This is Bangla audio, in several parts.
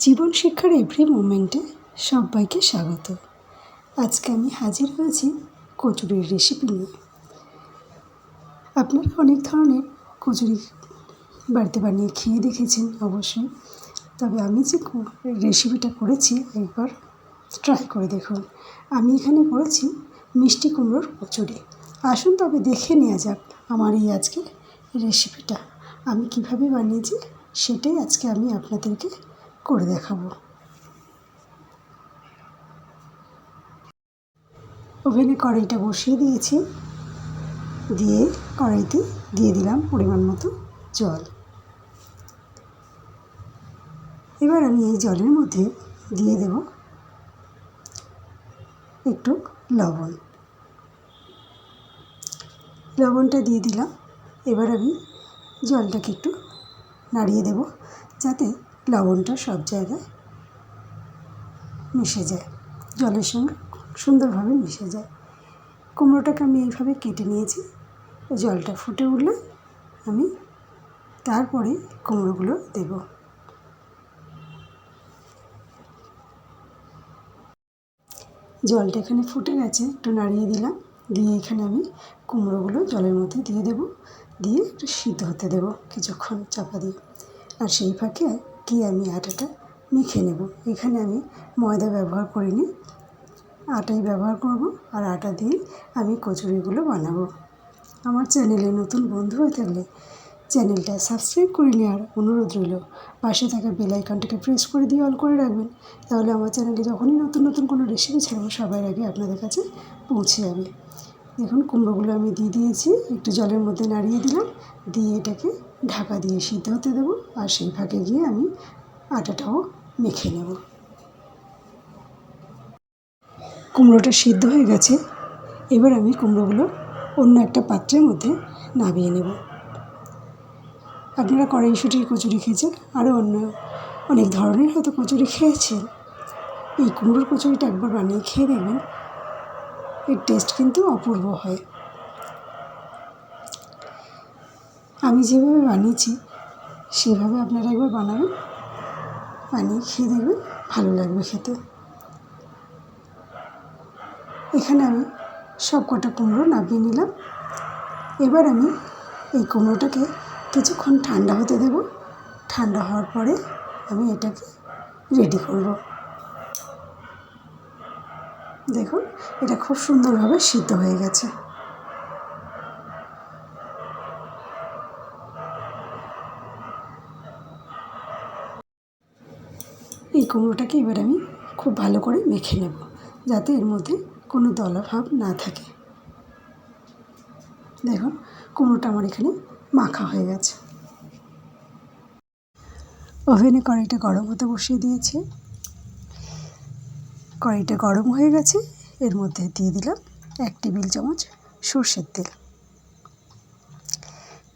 জীবন শিক্ষার এভরি মোমেন্টে সবাইকে স্বাগত। আজকে আমি হাজির হয়েছি কচুরির রেসিপি নিয়ে। আপনারা অনেক ধরনের কচুরি বাড়িতে বানিয়ে খেয়ে দেখেছেন অবশ্যই, তবে আমি যে রেসিপিটা করেছি একবার ট্রাই করে দেখুন। আমি এখানে করেছি মিষ্টি কুমড়োর কচুরি। আসুন তবে দেখে নেওয়া যাক আমার এই আজকের রেসিপিটা আমি কিভাবে বানিয়েছি, সেটাই আজকে আমি আপনাদেরকে করে দেখাবো। ওভেনে কড়াইটা বসিয়ে দিয়েছি, দিয়ে কড়াইতে দিয়ে দিলাম পরিমাণ মতো জল। এবার আমি এই জলের মধ্যে দিয়ে দেব একটু লবণ। লবণটা দিয়ে দিলাম। এবার আমি জলটাকে একটু নাড়িয়ে দেব যাতে লবণটা সব জায়গায় মিশে যায়, জলের সঙ্গে সুন্দরভাবে মিশে যায়। কুমড়োটাকে আমি এইভাবে কেটে নিয়েছি। জলটা ফুটে উঠলে আমি তারপরে কুমড়োগুলো দেব। জলটা এখানে ফুটে গেছে, একটু নাড়িয়ে দিলাম। দিয়ে এখানে আমি কুমড়োগুলো জলের মধ্যে দিয়ে দেব, দিয়ে একটু সিদ্ধ হতে দেব কিছুক্ষণ চাপা দিয়ে। আর সেই ফাঁকে আমি আটাটা মেখে নেব। এখানে আমি ময়দা ব্যবহার করিনি, আটাই ব্যবহার করব। আর আটা দিয়ে আমি কচুরিগুলো বানাবো। আমার চ্যানেলে নতুন বন্ধু হয়ে থাকলে চ্যানেলটা সাবস্ক্রাইব করে নেওয়ার অনুরোধ রইল। পাশে থাকা বেল আইকনটাকে প্রেস করে দিয়ে অল করে রাখবেন, তাহলে আমার চ্যানেলে যখনই নতুন নতুন কোনো রেসিপি ছাড়বো সবার আগে আপনাদের কাছে পৌঁছে যাবে। দেখুন কুমড়োগুলো আমি দিয়ে দিয়েছি, একটু জলের মধ্যে নাড়িয়ে দিলাম, দিয়ে এটাকে ঢাকা দিয়ে সিদ্ধ হতে দেবো। আর সেই ফাঁকে গিয়ে আমি আটাটাও মেখে নেব। কুমড়োটা সিদ্ধ হয়ে গেছে। এবার আমি কুমড়োগুলো অন্য একটা পাত্রের মধ্যে নামিয়ে নেব। আপনারা কড়াইশুঁটির কচুরি খেয়েছেন, আরও অনেক ধরনের হয়তো কচুরি খেয়েছেন। এই কুমড়োর কচুরিটা একবার বানিয়ে খেয়ে দেখবেন, এর টেস্ট কিন্তু অপূর্ব হয়। আমি যেভাবে বানিয়েছি সেভাবে আপনারা একবার বানাবেন, বানিয়ে খেয়ে দেখবেন, ভালো লাগবে খেতে। এখানে আমি সব কটা কুমড়ো নামিয়ে নিলাম। এবার আমি এই কুমড়োটাকে কিছুক্ষণ ঠান্ডা হতে দেব। ঠান্ডা হওয়ার পরে আমি এটাকে রেডি করব। দেখুন এটা খুব সুন্দরভাবে সিদ্ধ হয়ে গেছে। এই কুমড়োটাকে এবার আমি খুব ভালো করে মেখে নেব, যাতে এর মধ্যে কোনো দলা ভাব না থাকে। দেখুন কুমড়োটা আমার এখানে মাখা হয়ে গেছে। ওভেনে কড়াইটা গরম হতে বসিয়ে দিয়েছি। কড়াইটা গরম হয়ে গেছে। এর মধ্যে দিয়ে দিলাম 1 টেবিল চামচ সর্ষের তেল।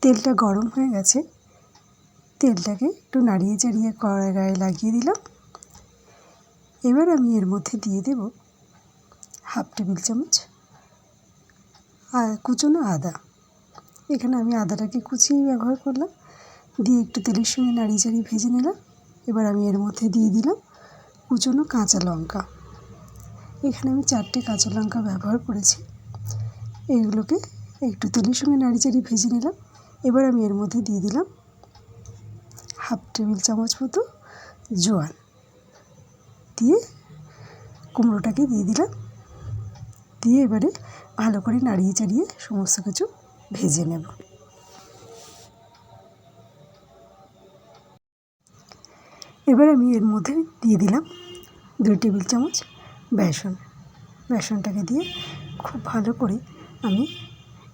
তেলটা গরম হয়ে গেছে। তেলটাকে একটু নাড়িয়ে চাড়িয়ে কড়াই গায়ে লাগিয়ে দিলাম। এবার আমি এর মধ্যে দিয়ে দেব 1/2 টেবিল চামচ কুচনো আদা। এখানে আমি আদাটাকে কুচিয়ে ব্যবহার করলাম। দিয়ে একটু তেলের সঙ্গে নাড়িয়ে চাড়িয়ে ভেজে নিলাম। এবার আমি এর মধ্যে দিয়ে দিলাম কুচনো কাঁচা লঙ্কা। এখানে আমি 4টে কাঁচা লঙ্কা ব্যবহার করেছি। এইগুলোকে একটু তেলের সঙ্গে নাড়িয়ে চাড়িয়ে ভেজে নিলাম। এবার আমি এর মধ্যে দিয়ে দিলাম 1/2 টেবিল চামচ মতো জোয়ান। দিয়ে কুমড়োটাকে দিয়ে দিলাম। দিয়ে এবারে ভালো করে নাড়িয়ে চাড়িয়ে সমস্ত কিছু ভেজে নেব। এবার আমি এর মধ্যে দিয়ে দিলাম 2 টেবিল চামচ বেসন। বেসনটাকে দিয়ে খুব ভালো করে আমি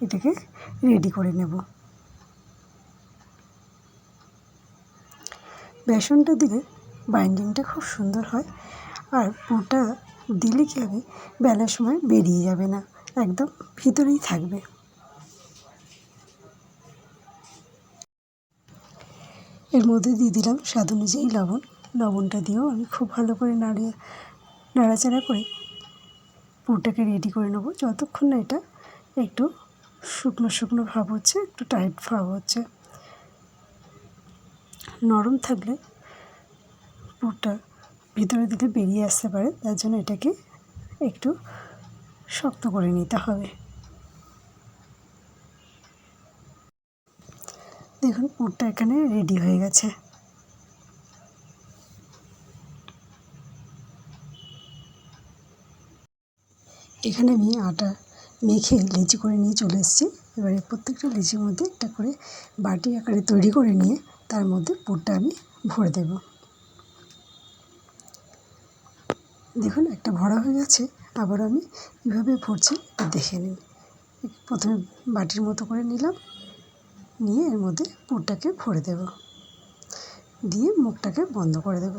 এটাকে রেডি করে নেব। বেসনটা দিলে বাইন্ডিংটা খুব সুন্দর হয়। আর পুরটা দিলে কী হবে, বেলার সময় বেরিয়ে যাবে না, একদম ভিতরেই থাকবে। এর মধ্যে দিয়ে দিলাম স্বাদ অনুযায়ী লবণ। লবণটা দিয়েও আমি খুব ভালো করে নাড়াচাড়া করে পুরটাকে রেডি করে নেব, যতক্ষণ না এটা একটু শুকনো শুকনো ভাব হচ্ছে, একটু টাইট ভাব হচ্ছে। নরম থাকলে পুরটা ভিতরে দিলে বেরিয়ে আসতে পারে, তার জন্য এটাকে একটু শক্ত করে নিতে হবে। দেখুন পুরটা এখানে রেডি হয়ে গেছে। এখানে আমি আটা মেখে লেচি করে নিয়ে চলে এসেছি। এবারে প্রত্যেকটা লেচির মধ্যে একটা করে বাটি আকারে তৈরি করে নিয়ে তার মধ্যে পুরটা আমি ভরে দেব। দেখুন একটা ভরা হয়ে গেছে। আবার আমি কীভাবে ভরছি দেখে নিন। প্রথমে বাটির মতো করে নিলাম, নিয়ে এর মধ্যে পুরটাকে ভরে দেব, দিয়ে মুখটাকে বন্ধ করে দেব।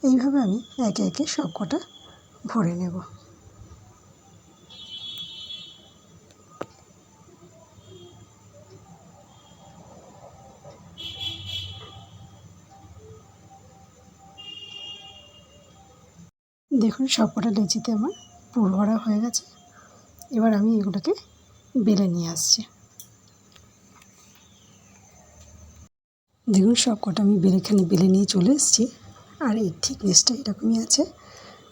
এইভাবে আমি একে একে সব কটা ভরে নেব। দেখুন সব কটা লেচিতে আমার পুর ভরা হয়ে গেছে। এবার আমি এগুলোকে বেলে নিয়ে আসছি। দেখুন সব কটা আমি বেলে নিয়ে চলে এসেছি। আর এই থিকনেসটা এরকমই আছে।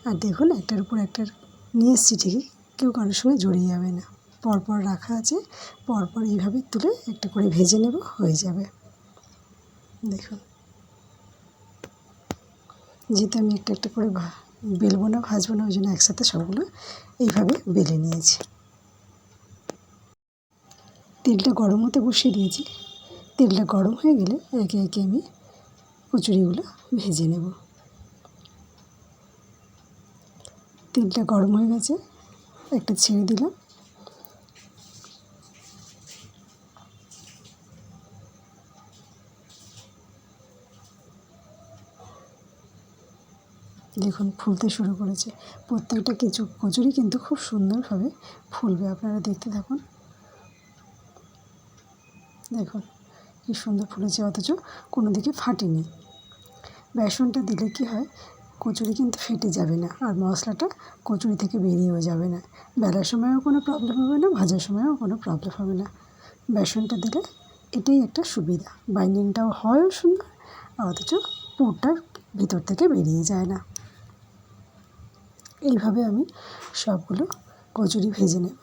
আর দেখুন একটার উপর একটা নিয়ে এসেছি ঠিকই, কেউ কারোর সঙ্গে জড়িয়ে যাবে না। পরপর রাখা আছে, পরপর এইভাবে তুলে একটা করে ভেজে নেব, হয়ে যাবে। দেখুন যেহেতু আমি একটা একটা করে বেলবো না, ভাজবো না, ওই জন্য একসাথে সবগুলো এইভাবে বেলে নিয়েছি। তেলটা গরম হতে বসিয়ে দিয়েছি। তেলটা গরম হয়ে গেলে একে একে আমি কচুরিগুলো ভেজে নেব। তেলটা গরম হয়ে গেছে, একটা ছেড়ে দিলাম। দেখুন ফুলতে শুরু করেছে। প্রত্যেকটা কচুরি কিন্তু খুব সুন্দরভাবে ফুলবে, আপনারা দেখতে থাকুন। দেখুন কি সুন্দর ফুলেছে, অথচ কোনো দিকে ফাটেনি। বেসনটা দিলে কি হয়, কচুরি কিন্তু ফেটে যাবে না, আর মশলাটা কচুরি থেকে বেরিয়েও যাবে না। বেলার সময়ও কোনো প্রবলেম হবে না, ভাজার সময়ও কোনো প্রবলেম হবে না। বেসনটা দিলে এটাই একটা সুবিধা, বাইন্ডিংটাও হয়ও সুন্দর, অথচ পুরটা ভিতর থেকে বেরিয়ে যায় না। এইভাবে আমি সবগুলো কচুরি ভেজে নেব।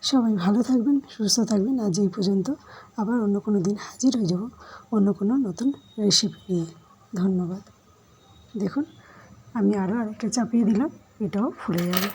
সবাই ভালো থাকবেন, সুস্থ থাকবেন। আজ এই পর্যন্ত। আবার অন্য কোনো দিন হাজির হয়ে যাব অন্য কোনো নতুন রেসিপি নিয়ে। ধন্যবাদ। দেখুন আমি আরও আরেকটা চাপিয়ে দিলাম, এটাও ফুলে যাবে।